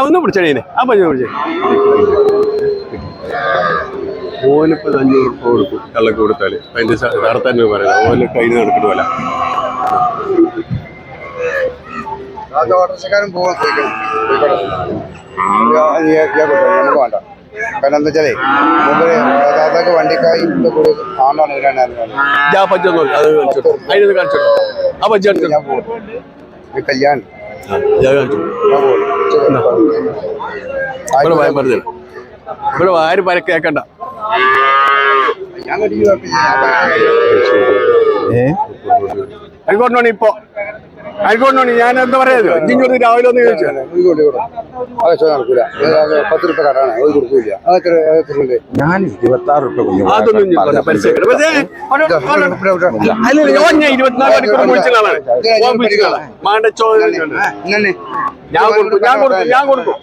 ഒന്ന് പിടിച്ചേ ആ പഞ്ഞ പിടിച്ചേ ഓനിപ്പോ 500 ഉറുപ്പിക കൊടുക്കും കള്ളക്ക് കൊടുത്താല് അതിന്റെ നടത്താൻ പറയാം ഓന് കയ്യിൽ നടക്കുന്ന പോലെ ഓട്ടോറിക്ഷക്കാരൻ പോകാൻ നമുക്ക് വേണ്ട കാരണം എന്താ വെച്ചാലേ ദാദാക്ക് വണ്ടിക്കായി ആണ്ടാണ് ഞാൻ പോകും കല്യാണം ഇവിടെ ആരും പരക്കേക്കണ്ട ആയിക്കോട്ടെ ഇപ്പൊ ആയിക്കോട്ടെ ഞാൻ എന്താ പറയാ ഇഞ്ചോട്ട് രാവിലെ ഒന്ന് ചോദിച്ചു നടക്കൂല 10 രൂപ കടാണ് അത് കൊടുക്കൂല ഞാൻ 26 രൂപ അതൊന്നും ഞാൻ കൊടുക്കും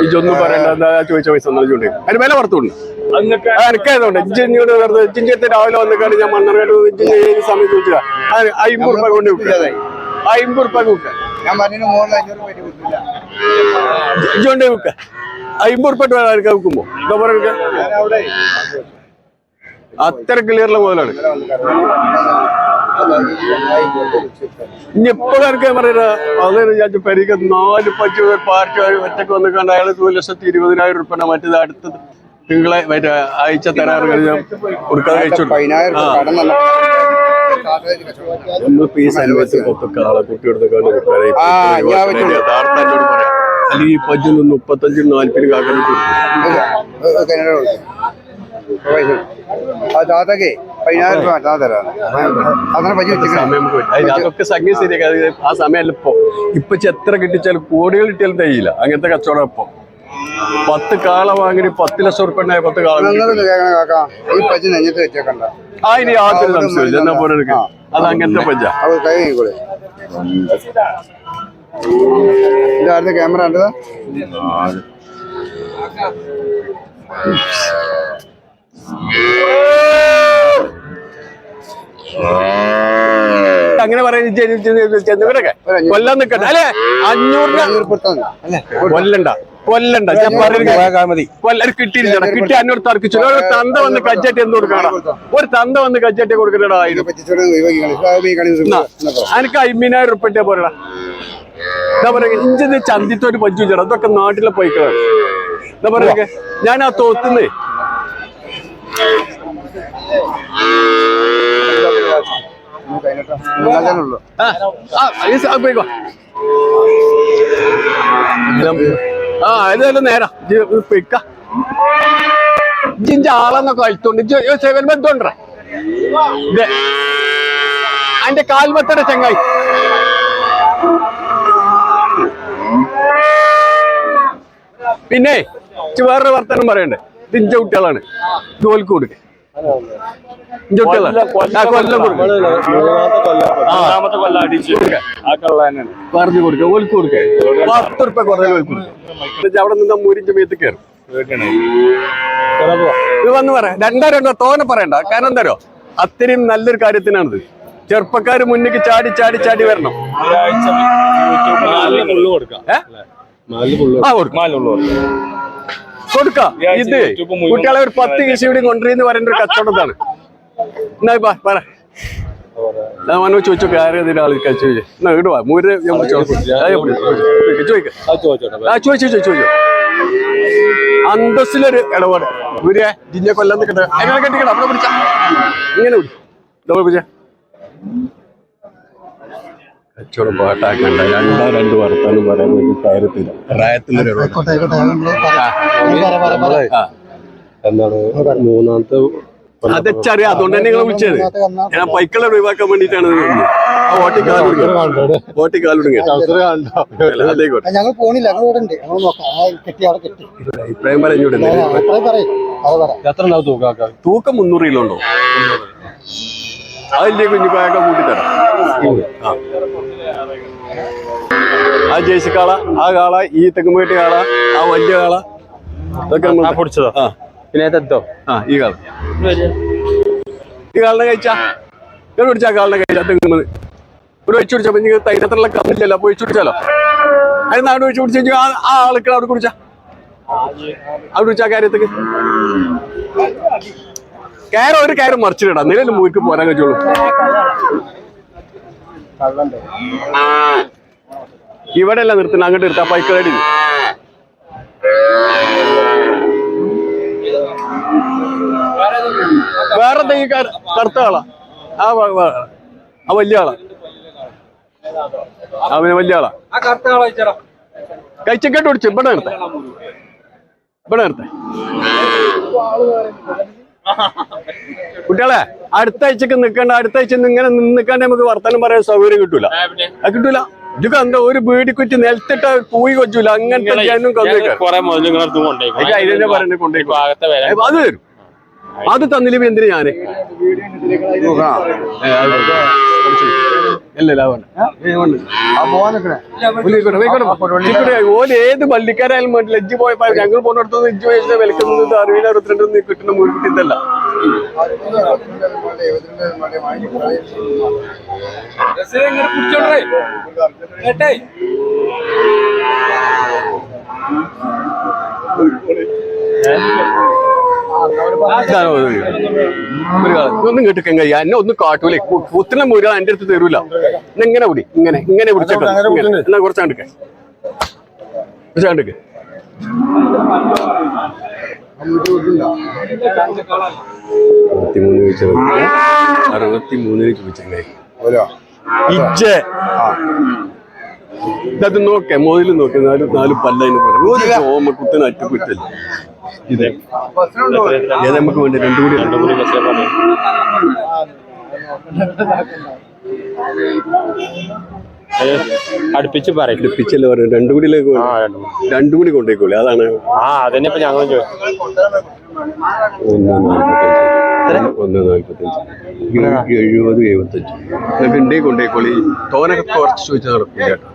ഇതൊന്നും പറയണ്ട ചോദിച്ച പൈസ അതിന് വില പുറത്തുണ്ട് എനിക്കായതുകൊണ്ട് ഇഞ്ചിഞ്ചത്തെ രാവിലെ വന്നിക്കാണ് ഞാൻ മണ്ണർക്കാട് ഏത് സമയത്ത് ചോദിച്ചാ 50 രൂപ കൊണ്ട് വിൽക്കുക 50 രൂപ വിൽക്കുക ഇഞ്ചോണ്ട് വിൽക്കുക 50 രൂപ വിൽക്കുമ്പോ എന്താ പറയുക അത്ര ക്ലിയറുള്ള മുതലാണ് ഇനി എപ്പോഴും എനിക്ക് പറയുക അതെ ഞാൻ പരിക്ക് 4 പാർട്ടി ഒറ്റക്ക് വന്ന് കണ്ട് അയാൾ 2,20,000 രൂപ മറ്റേത് അടുത്തത് തിങ്കളെ മറ്റേ ആഴ്ച തരാറ് കഴിഞ്ഞാൽ കൊടുക്കാതെ കഴിച്ചു നമ്മളിപ്പോ ഈ സമയത്ത് കൊത്തൊക്കെ ആളെ കുട്ടിയെടുത്തൊക്കെ യഥാർത്ഥോട് പറയാം അല്ലെങ്കിൽ ഈ 35 40 കാക്കാൻ അതൊക്കെ സംഖ്യ ശരിയാക്കാതെ ആ സമയമല്ല ഇപ്പൊ എത്ര കിട്ടിച്ചാലും കോടികൾ കിട്ടിയാലും തയ്യില്ല അങ്ങനത്തെ കച്ചവടം ഇപ്പൊ 10 കാള വാങ്ങി 10 ലക്ഷം ഉറുപ്പ 10 കാള അതിന് യാതൊരു സംശയമില്ല എന്നാ പോലെ അത് അങ്ങനത്തെ പഞ്ച ക്യാമറ അങ്ങനെ പറയുന്നൊക്കെ കൊല്ലാൻ നിക്കട്ടെ അല്ലെ 500 കൊല്ലണ്ട ഞാൻ പറയുന്നത് കിട്ടിയില്ല കിട്ടി അന്നോട് തർക്കിച്ചു ഒരു തന്ത വന്ന് കച്ചട്ടി എന്ത് കൊടുക്കണം ഒരു തന്ത വന്ന് കച്ചട്ടി കൊടുക്കണടാ എനിക്ക് 50,000 ഉറുപ്പിക പോരടാ എന്താ പറയുക ഇഞ്ചിന് ചന്തിത്തോട്ട് പഞ്ചു ചേട്ടാ അതൊക്കെ നാട്ടിലെ പൈക്കളാണ് എന്താ പറയുക ഞാൻ ആ തോത്തുന്നേ ഏതായാലും നേരാ ഇഞ്ചിന്റെ ആളെന്നൊക്കെ അഴുത്തോണ്ട് സെവൻ ബന്ധുണ്ടേ അതിന്റെ കാൽമത്തയുടെ ചെങ്ങായി പിന്നെ വേറൊരു വർത്തനം പറയണ്ടേ ഇത് ഇഞ്ച കുട്ടികളാണ് ജോലിക്ക് കൊടുക്ക പറഞ്ഞു കൊടുക്ക ഓൽക്ക് കൊടുക്ക 10 ഉറുപ്പ കുറേ അവിടെ നിന്ന് മുരിഞ്ച് മേത്ത് കയറും ഇത് വന്ന് പറയാം 2 തോനെ പറയണ്ട കാരണം എന്താരോ അത്രയും നല്ലൊരു കാര്യത്തിനാണിത് ചെറുപ്പക്കാര് മുന്നിക്ക് ചാടി ചാടി ചാടി വരണം കൊടുക്കാം ഇത് കുട്ടികളെ ഒരു 10 കേസി കൂടി കൊണ്ടുവരുന്ന പറയുന്ന ഒരു കച്ചവടത്താണ് എന്നാ പറ മനോ ചോദിച്ചോ ആരും ആൾ കഴിച്ചു എന്നാ ഇടുവാ മൂര് ചോദിച്ചോ അന്തസ്സിലൊരു ഇടപാട് ഗുരിയ ജിന്നെ കൊല്ലം നിൽക്കട്ടെ അതിനെ കെട്ടിക്കണം അവിടെ പിടിച്ച ഇങ്ങനെ വിടി നമ്മൾ പിടിച്ച കച്ചവടം പാട്ടാക്കണ്ട 2 വർത്താനം പറയാൻ വേണ്ടി കാര്യത്തില്ല പ്രായത്തിലൊരു എന്താണ് മൂന്നാമത്തെ അതെച്ചറിയാം അതുകൊണ്ട് തന്നെ നിങ്ങളെ വിളിച്ചത് ഞാൻ പൈക്കളെ ഒഴിവാക്കാൻ വേണ്ടിട്ടാണ് അഭിപ്രായം പറഞ്ഞൂടെ തൂക്കം 300 കിലോ ഉണ്ടോ അതിന്റെ കുഞ്ഞിപ്പായൊക്കെ കൂട്ടിത്തരാം ആ ജേഴ്സി കാള ആ കാള ഈ തെങ്ങുമേട്ടി കാള ആ വലിയ കാള ഇതൊക്കെ പൊടിച്ചതാ പിന്നെ എത്തോ ആ ഈ കാലം ഈ കാലിനെ കഴിച്ചാ ഇവിടെ പിടിച്ചാ കാലിനെ കഴിച്ചാ തെങ്ങുന്നത് ഇവിടെ വെച്ച് പിടിച്ചപ്പോ നിങ്ങൾ തൈരത്തിലുള്ള കമ്മില്ലല്ലോ അപ്പൊ വെച്ച് പിടിച്ചാലോ അത് നാട് വെച്ച് പിടിച്ചു ആ ആൾക്ക് അവിടെ കുടിച്ചാ അവിടെ കുടിച്ചാ കാര്യത്തേക്ക് കയറ് ഒരു കയറ് മറിച്ചിടാ നിലയിൽ മൂക്ക് പോരാൻ കഴിച്ചോളൂ ഇവിടെ അല്ല നിർത്തുന്ന അങ്ങോട്ട് നിർത്താ പൈക്കടി വേറെ ഈ കറുത്ത ആളാ ആ വലിയ ആളാ അവന് വലിയ ആളാ കഴിച്ചക്കെട്ട് പിടിച്ചു ഇവിടെ നിർത്തേ ഇവിടെ നിർത്തേ കുട്ടികളെ അടുത്ത ആഴ്ചക്ക് നിൽക്കണ്ട അടുത്ത ആഴ്ച ഇങ്ങനെ നിൽക്കാണ്ട് നമുക്ക് വർത്തമാനം പറയാൻ സൗകര്യം കിട്ടൂല അത് കിട്ടൂല ഇതൊക്കെ എന്താ ഒരു ബീഡിക്കുറ്റി നിലത്തിട്ട പൂയി കൊച്ചൂല അങ്ങനത്തെ ജനം അതിനെ പറഞ്ഞ് കൊണ്ടേക്കോ അത് തരും അത് തന്നില്ല എന്തിനു ഞാന് ഓല് ഏത് പള്ളിക്കാരായാലും വേണ്ടില്ല ഇജ്ജ് പോയപ്പോ ഞങ്ങൾ പോന്നിടത്ത് ഇജ്ജ് വയസ്സിനെ വിലക്കുന്നത് 60-62 കിട്ടുന്ന മുൻകൂട്ടി ഇതല്ല ഒന്നും കേട്ടിക്കാൻ കഴിയ എന്നെ ഒന്നും കാട്ടൂലേ കുത്തിന മുരുക എന്റെ അടുത്ത് തരൂല ഇങ്ങനെ കൂടി ഇങ്ങനെ ഇങ്ങനെ പിടിച്ചേക്കാം എന്നാ കുറച്ചാണ്ടിക്കെ കുറച്ചാണ്ടിക്കെ 63 ചോദിച്ചേ ഇജ്ജ് ഇതത് നോക്കേ മോതിൽ നോക്കേ 4 പല്ലതിന് പോലെ ഓമ കുത്തിന് അറ്റ കുറ്റല്ല ഇതേ ഏത് നമുക്ക് വേണ്ടി രണ്ടും കൂടി അടുപ്പിച്ച് പറയും അടുപ്പിച്ചല്ലേ പറയും രണ്ടും കൂടി കൊണ്ടേക്കോളെ അതാണ് അതന്നെ ഇപ്പൊ ഞങ്ങൾ 1.45 നിങ്ങൾക്ക് ഉണ്ടേ കൊണ്ടേക്കോളി തോനൊക്കെ കുറച്ച് ചോദിച്ചാൽ നടക്കും കേട്ടോ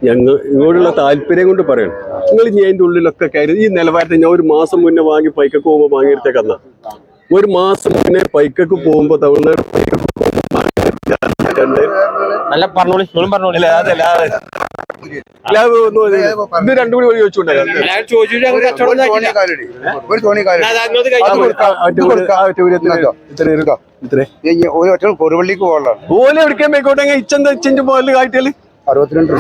ഇങ്ങോട്ടുള്ള താല്പര്യം കൊണ്ട് പറയണം നിങ്ങൾ ഇനി അതിന്റെ ഉള്ളിലൊക്കെ കയറി ഈ നിലവാരത്തിൽ ഞാൻ ഒരു മാസം മുന്നേ വാങ്ങി പൈക്കൊക്കെ പോകുമ്പോ വാങ്ങിയെടുത്തേക്കന്ന ഒരു മാസം മുന്നേ പൈക്കൊക്കെ പോകുമ്പോ തമിഴ്നാട് നല്ല പറഞ്ഞോളി പറഞ്ഞോളി ഇത് രണ്ടും കൂടി ചോദിച്ചുകൊണ്ടായിരുന്നു കൊടുവള്ളിക്ക് പോകാനുള്ള ഓലെ എവിടേക്കാൻ പോയിക്കോട്ടെ ഇച്ചെന്താ പോലെ കാട്ടിയാല് 62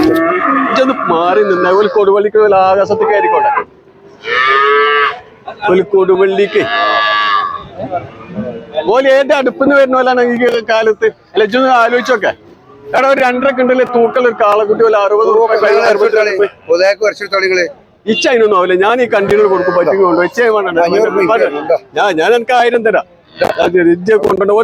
ഇച്ചൊന്ന് മാറി നിന്ന ഒരു കൊടുവള്ളിക്ക് ആകാശത്തേക്ക് ആയിരിക്കോട്ടെ ഒരു കൊടുവള്ളിക്ക് പോലെ ഏത് അടുപ്പെന്ന് വരുന്ന പോലാണ് ഈ കാലത്ത് അല്ല ഇച്ചൊന്ന് ആലോചിച്ചോക്കെ എടാ ഒരു 2.5 ഉണ്ടല്ലേ തൂക്കൽ ഒരു കാളക്കുട്ടി പോലെ 60 രൂപ ഇച്ച അതിനൊന്നും ആവില്ല ഞാൻ ഈ കണ്ടിന്യൂ കൊടുക്കും പറ്റുന്നുണ്ടോ ഇച്ച ഞാൻ എനിക്ക് 1000 തരാം ഇജ്ജ കൊണ്ടുണ്ടോ